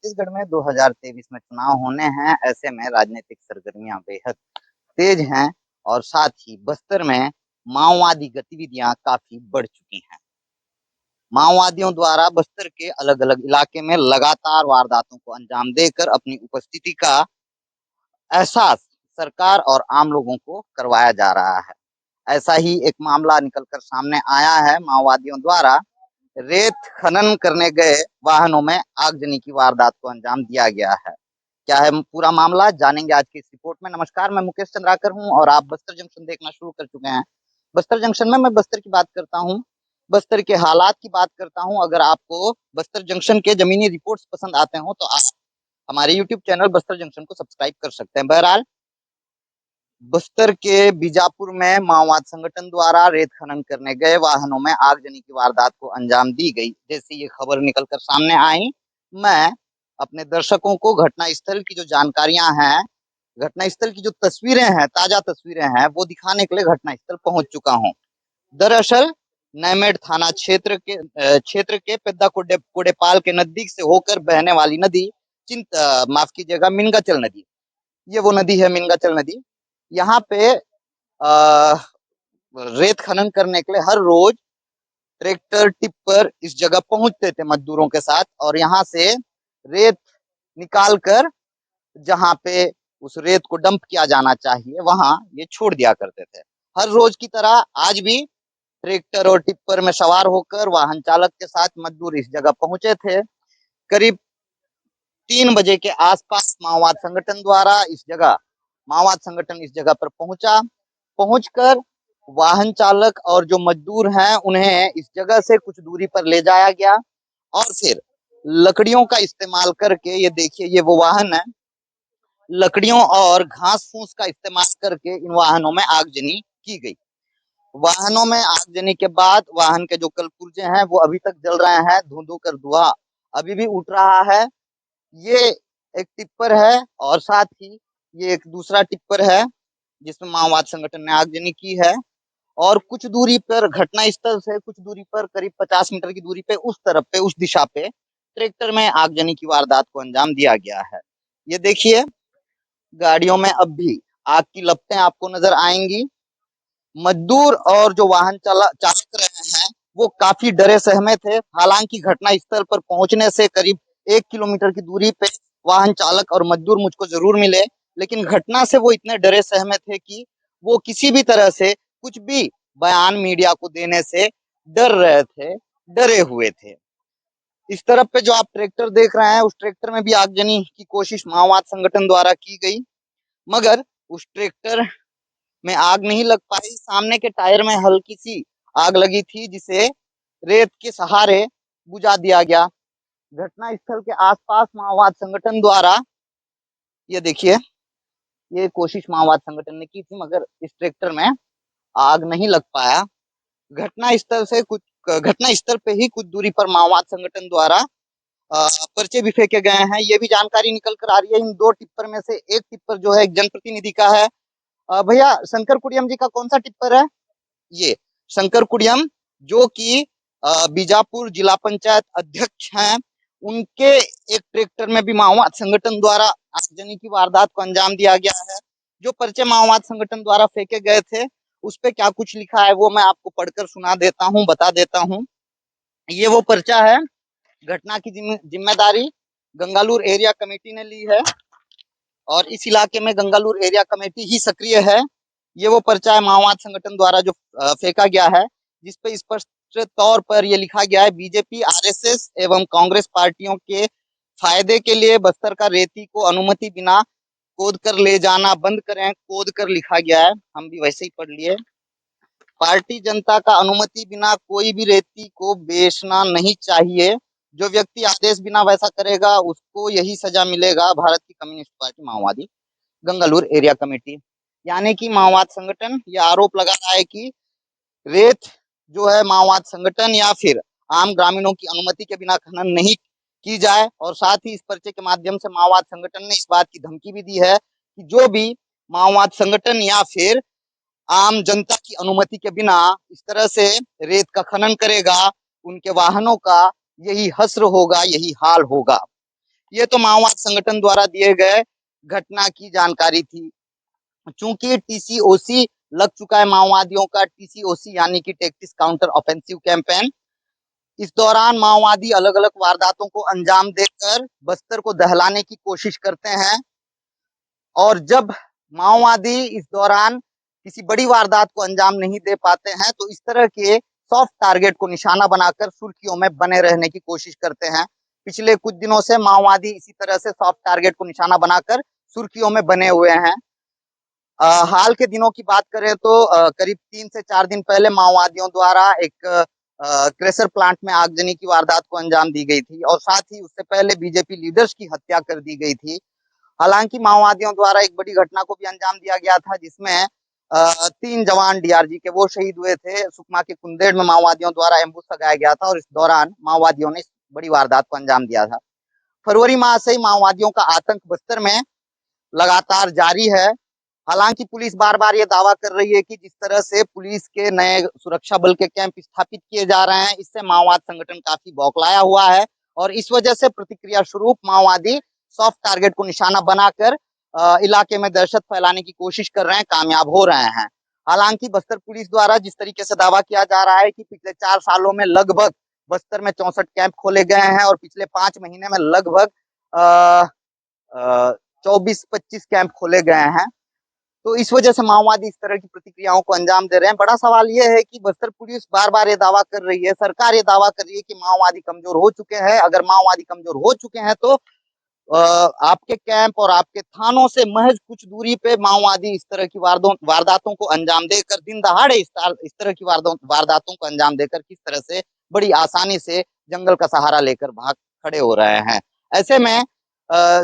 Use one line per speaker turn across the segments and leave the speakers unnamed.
छत्तीसगढ़ में 2023 में चुनाव होने हैं। ऐसे में राजनीतिक सरगर्मियां बेहद तेज हैं और साथ ही बस्तर में माओवादी गतिविधियां काफी बढ़ चुकी हैं। माओवादियों द्वारा बस्तर के अलग अलग इलाके में लगातार वारदातों को अंजाम देकर अपनी उपस्थिति का एहसास सरकार और आम लोगों को करवाया जा रहा है। ऐसा ही एक मामला निकलकर सामने आया है। माओवादियों द्वारा रेत खनन करने गए वाहनों में आगजनी की वारदात को अंजाम दिया गया है। क्या है पूरा मामला, जानेंगे आज की इस रिपोर्ट में। नमस्कार, मैं मुकेश चंद्राकर हूं और आप बस्तर जंक्शन देखना शुरू कर चुके हैं। बस्तर जंक्शन में मैं बस्तर की बात करता हूं, बस्तर के हालात की बात करता हूं। अगर आपको बस्तर जंक्शन के जमीनी रिपोर्ट्स पसंद आते हो तो आप हमारे यूट्यूब चैनल बस्तर जंक्शन को सब्सक्राइब कर सकते हैं। बहरहाल, बस्तर के बीजापुर में माओवाद संगठन द्वारा रेत खनन करने गए वाहनों में आगजनी की वारदात को अंजाम दी गई। जैसे ये खबर निकलकर सामने आई, मैं अपने दर्शकों को घटनास्थल की जो जानकारियां हैं, घटनास्थल की जो तस्वीरें हैं, ताजा तस्वीरें हैं, वो दिखाने के लिए घटनास्थल पहुंच चुका हूं। दरअसल नैमेड थाना क्षेत्र के पेद्दा कोडेपाल के नजदीक से होकर बहने वाली नदी माफ कीजिएगा, मिनगाचल नदी, ये वो नदी है, मिनगाचल नदी। यहाँ पे रेत खनन करने के लिए हर रोज ट्रैक्टर टिप्पर इस जगह पहुंचते थे मजदूरों के साथ और यहाँ से रेत निकाल कर जहाँ पे उस रेत को डंप किया जाना चाहिए वहां ये छोड़ दिया करते थे। हर रोज की तरह आज भी ट्रैक्टर और टिप्पर में सवार होकर वाहन चालक के साथ मजदूर इस जगह पहुंचे थे। करीब 3 बजे के आसपास माओवाद संगठन इस जगह पर पहुंचकर वाहन चालक और जो मजदूर हैं उन्हें इस जगह से कुछ दूरी पर ले जाया गया और फिर लकड़ियों का इस्तेमाल करके, ये देखिए ये वो वाहन है, लकड़ियों और घास फूस का इस्तेमाल करके इन वाहनों में आगजनी की गई। वाहनों में आगजनी के बाद वाहन के जो कलपुर्जे हैं वो अभी तक जल रहे हैं, धुआं धुआं कर धुआं अभी भी उठ रहा है। ये एक टिप्पर है और साथ ही ये एक दूसरा टिप्पर है जिसमें माओवाद संगठन ने आगजनी की है। और कुछ दूरी पर, घटना स्थल से कुछ दूरी पर, करीब 50 मीटर की दूरी पे, उस तरफ पे, उस दिशा पे ट्रैक्टर में आगजनी की वारदात को अंजाम दिया गया है। ये देखिए, गाड़ियों में अब भी आग की लपटें आपको नजर आएंगी। मजदूर और जो वाहन चालक रहे हैं वो काफी डरे सहमे थे। हालांकि घटना स्थल पर पहुंचने से करीब 1 किलोमीटर की दूरी पे वाहन चालक और मजदूर मुझको जरूर मिले, लेकिन घटना से वो इतने डरे सहमे थे कि वो किसी भी तरह से कुछ भी बयान मीडिया को देने से डर रहे थे, डरे हुए थे। इस तरफ पे जो आप ट्रैक्टर देख रहे हैं, उस ट्रैक्टर में भी आगजनी की कोशिश माओवाद संगठन द्वारा की गई, मगर उस ट्रैक्टर में आग नहीं लग पाई। सामने के टायर में हल्की सी आग लगी थी जिसे रेत के सहारे बुझा दिया गया। घटना स्थल के आसपास माओवाद संगठन द्वारा, ये देखिए, ये कोशिश माओवाद संगठन ने की थी मगर इस ट्रैक्टर में आग नहीं लग पाया। घटना स्थल पे ही कुछ दूरी पर माओवाद संगठन द्वारा पर्चे भी फेंके गए हैं। ये भी जानकारी निकल कर आ रही है। इन 2 टिप्पर में से एक टिप्पर जो है एक जनप्रतिनिधि का है। भैया, शंकर कुडियम जी का कौन सा टिप्पर है? ये शंकर कुडियम, जो कि बीजापुर जिला पंचायत अध्यक्ष हैं, उनके एक ट्रैक्टर में भी माओवाद संगठन द्वारा आगजनी की वारदात को अंजाम दिया गया है। जो पर्चे माओवाद संगठन द्वारा फेंके गए थे उस पे क्या कुछ लिखा है वो मैं आपको पढ़कर सुना देता हूँ, बता देता हूँ। ये वो पर्चा है। घटना की जिम्मेदारी गंगालूर एरिया कमेटी ने ली है और इस इलाके में गंगालूर एरिया कमेटी ही सक्रिय है। ये वो पर्चा है माओवाद संगठन द्वारा जो फेंका गया है, जिसपे स्पष्ट तौर पर यह लिखा गया है, बीजेपी, आरएसएस एवं कांग्रेस पार्टियों के फायदे के लिए बस्तर का रेती को अनुमति बिना खोद कर ले जाना बंद करें। खोद कर लिखा गया है, हम भी वैसे ही पढ़ लिए। पार्टी जनता का अनुमति बिना कोई भी रेती को बेचना नहीं चाहिए। जो व्यक्ति आदेश बिना वैसा करेगा उसको यही सजा मिलेगा। भारत की कम्युनिस्ट पार्टी माओवादी गंगालूर एरिया कमेटी। यानी कि माओवाद संगठन ये आरोप लगा रहा है कि रेत जो है माओवाद संगठन या फिर आम ग्रामीणों की अनुमति के बिना खनन नहीं की जाए। और साथ ही इस पर्चे के माध्यम से माओवाद संगठन ने इस बात की धमकी भी दी है कि जो भी माओवाद संगठन या फिर आम जनता की अनुमति के बिना इस तरह से रेत का खनन करेगा, उनके वाहनों का यही हश्र होगा, यही हाल होगा। ये तो माओवाद संगठन द्वारा दिए गए घटना की जानकारी थी। चूंकि टीसीओसी लग चुका है माओवादियों का, टीसीओसी यानी कि टैक्टिक्स काउंटर ऑफेंसिव कैंपेन। इस दौरान माओवादी अलग अलग वारदातों को अंजाम देकर बस्तर को दहलाने की कोशिश करते हैं, और जब माओवादी इस दौरान किसी बड़ी वारदात को अंजाम नहीं दे पाते हैं तो इस तरह के सॉफ्ट टारगेट को निशाना बनाकर सुर्खियों में बने रहने की कोशिश करते हैं। पिछले कुछ दिनों से माओवादी इसी तरह से सॉफ्ट टारगेट को निशाना बनाकर सुर्खियों में बने हुए हैं। हाल के दिनों की बात करें तो करीब 3 से 4 दिन पहले माओवादियों द्वारा एक क्रेशर प्लांट में आगजनी की वारदात को अंजाम दी गई थी, और साथ ही उससे पहले बीजेपी लीडर्स की हत्या कर दी गई थी। हालांकि माओवादियों द्वारा एक बड़ी घटना को भी अंजाम दिया गया था, जिसमें 3 जवान डीआरजी के वो शहीद हुए थे। सुकमा के कुंदेड़ में माओवादियों द्वारा एम्बुश लगाया गया था और इस दौरान माओवादियों ने इस बड़ी वारदात को अंजाम दिया था। फरवरी माह से ही माओवादियों का आतंक बस्तर में लगातार जारी है। हालांकि पुलिस बार बार ये दावा कर रही है कि जिस तरह से पुलिस के नए सुरक्षा बल के कैंप स्थापित किए जा रहे हैं, इससे माओवाद संगठन काफी बौखलाया हुआ है, और इस वजह से प्रतिक्रिया स्वरूप माओवादी सॉफ्ट टारगेट को निशाना बनाकर इलाके में दहशत फैलाने की कोशिश कर रहे हैं, कामयाब हो रहे हैं। हालांकि बस्तर पुलिस द्वारा जिस तरीके से दावा किया जा रहा है कि पिछले 4 सालों में लगभग बस्तर में 64 कैंप खोले गए हैं, और पिछले 5 महीने में लगभग 24-25 कैंप खोले गए हैं, तो इस वजह से माओवादी इस तरह की प्रतिक्रियाओं को अंजाम दे रहे हैं। बड़ा सवाल यह है कि बस्तर पुलिस बार बार ये दावा कर रही है, सरकार ये दावा कर रही है कि माओवादी कमजोर हो चुके हैं। अगर माओवादी कमजोर हो चुके हैं तो आपके कैंप और आपके थानों से महज कुछ दूरी पे माओवादी इस तरह की वारदातों को अंजाम देकर, दिन दहाड़े इस तरह की वारदातों को अंजाम देकर किस तरह से बड़ी आसानी से जंगल का सहारा लेकर भाग खड़े हो रहे हैं। ऐसे में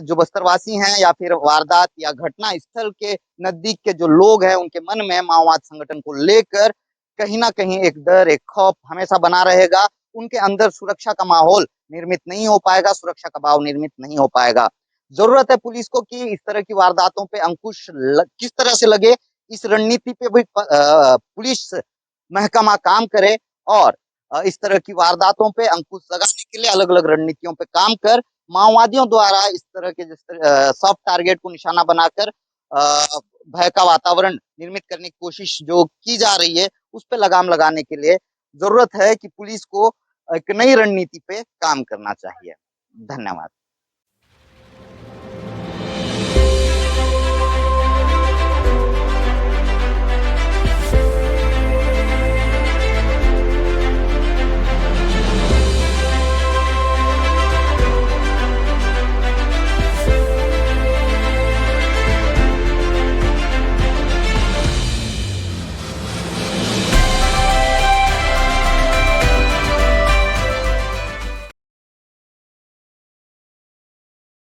जो बस्तरवासी हैं या फिर वारदात या घटना स्थल के नजदीक के जो लोग हैं, उनके मन में माओवाद संगठन को लेकर कहीं ना कहीं एक डर, एक खौफ हमेशा बना रहेगा। उनके अंदर सुरक्षा का माहौल निर्मित नहीं हो पाएगा, सुरक्षा का भाव निर्मित नहीं हो पाएगा। जरूरत है पुलिस को कि इस तरह की वारदातों पे अंकुश किस तरह से लगे, इस रणनीति पे भी पुलिस महकमा काम करे, और इस तरह की वारदातों पे अंकुश लगाने के लिए अलग अलग रणनीतियों पे काम कर माओवादियों द्वारा इस तरह के सॉफ्ट टारगेट को निशाना बनाकर भय का वातावरण निर्मित करने की कोशिश जो की जा रही है, उस पर लगाम लगाने के लिए जरूरत है कि पुलिस को एक नई रणनीति पे काम करना चाहिए। धन्यवाद।